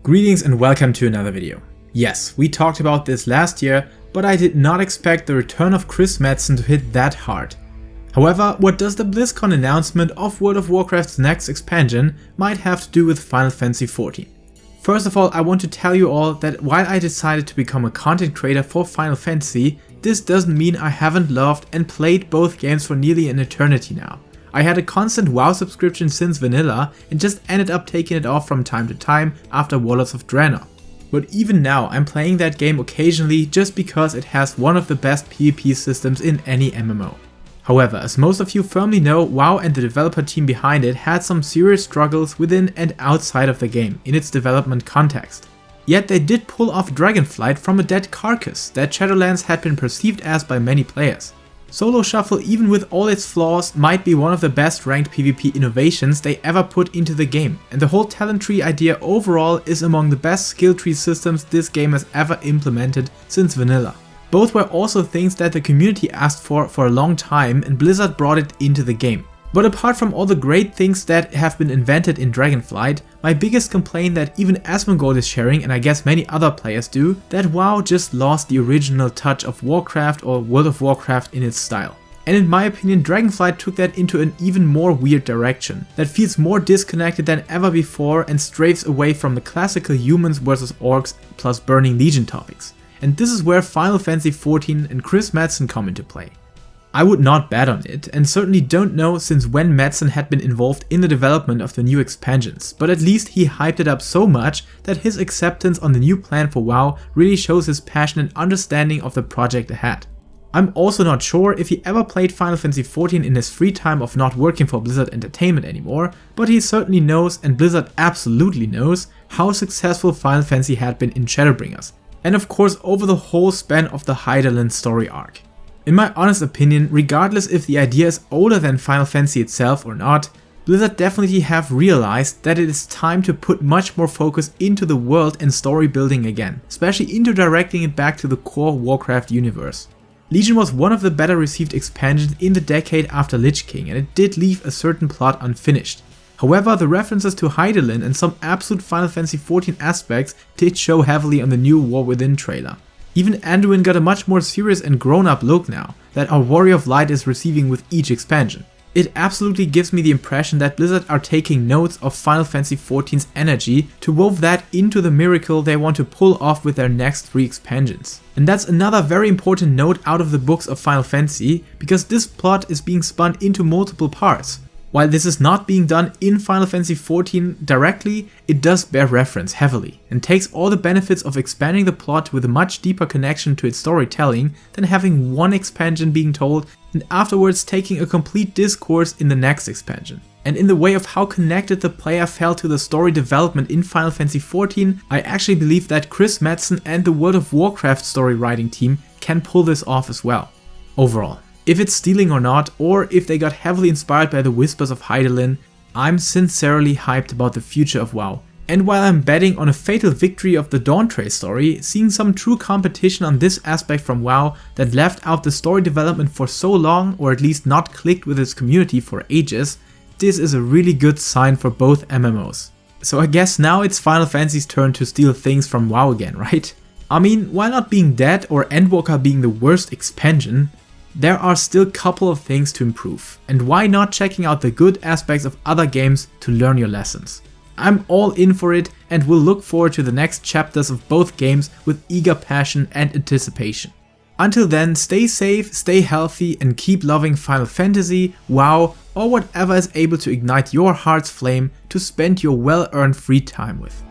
Greetings and welcome to another video. Yes, we talked about this last year, but I did not expect the return of Chris Metzen to hit that hard. However, what does the BlizzCon announcement of World of Warcraft's next expansion might have to do with Final Fantasy XIV? First of all, I want to tell you all that while I decided to become a content creator for Final Fantasy, this doesn't mean I haven't loved and played both games for nearly an eternity now. I had a constant WoW subscription since vanilla and just ended up taking it off from time to time after Warlords of Draenor. But even now I'm playing that game occasionally just because it has one of the best PvP systems in any MMO. However, as most of you firmly know, WoW and the developer team behind it had some serious struggles within and outside of the game in its development context. Yet they did pull off Dragonflight from a dead carcass that Shadowlands had been perceived as by many players. Solo Shuffle, even with all its flaws, might be one of the best ranked PvP innovations they ever put into the game, and the whole talent tree idea overall is among the best skill tree systems this game has ever implemented since vanilla. Both were also things that the community asked for a long time, and Blizzard brought it into the game. But apart from all the great things that have been invented in Dragonflight, my biggest complaint that even Asmongold is sharing, and I guess many other players do, that WoW just lost the original touch of Warcraft or World of Warcraft in its style. And in my opinion, Dragonflight took that into an even more weird direction, that feels more disconnected than ever before and strayes away from the classical humans versus orcs plus Burning Legion topics. And this is where Final Fantasy XIV and Chris Metzen come into play. I would not bet on it, and certainly don't know since when Metzen had been involved in the development of the new expansions, but at least he hyped it up so much that his acceptance on the new plan for WoW really shows his passion and understanding of the project ahead. I'm also not sure if he ever played Final Fantasy XIV in his free time of not working for Blizzard Entertainment anymore, but he certainly knows, and Blizzard absolutely knows, how successful Final Fantasy had been in Shadowbringers, and of course over the whole span of the Hydaelyn story arc. In my honest opinion, regardless if the idea is older than Final Fantasy itself or not, Blizzard definitely have realized that it is time to put much more focus into the world and story building again, especially into directing it back to the core Warcraft universe. Legion was one of the better received expansions in the decade after Lich King, and it did leave a certain plot unfinished. However, the references to Hydaelyn and some absolute Final Fantasy XIV aspects did show heavily on the new War Within trailer. Even Anduin got a much more serious and grown-up look now that our Warrior of Light is receiving with each expansion. It absolutely gives me the impression that Blizzard are taking notes of Final Fantasy XIV's energy to wove that into the miracle they want to pull off with their next 3 expansions. And that's another very important note out of the books of Final Fantasy, because this plot is being spun into multiple parts. While this is not being done in Final Fantasy XIV directly, it does bear reference heavily, and takes all the benefits of expanding the plot with a much deeper connection to its storytelling than having one expansion being told and afterwards taking a complete discourse in the next expansion. And in the way of how connected the player felt to the story development in Final Fantasy XIV, I actually believe that Chris Metzen and the World of Warcraft story writing team can pull this off as well. Overall, if it's stealing or not, or if they got heavily inspired by the whispers of Hydaelyn, I'm sincerely hyped about the future of WoW. And while I'm betting on a fatal victory of the Dawntrace story, seeing some true competition on this aspect from WoW that left out the story development for so long, or at least not clicked with its community for ages, this is a really good sign for both MMOs. So I guess now it's Final Fantasy's turn to steal things from WoW again, right? I mean, while not being dead or Endwalker being the worst expansion, there are still a couple of things to improve, and why not checking out the good aspects of other games to learn your lessons. I'm all in for it and will look forward to the next chapters of both games with eager passion and anticipation. Until then, stay safe, stay healthy, and keep loving Final Fantasy, WoW, or whatever is able to ignite your heart's flame to spend your well-earned free time with.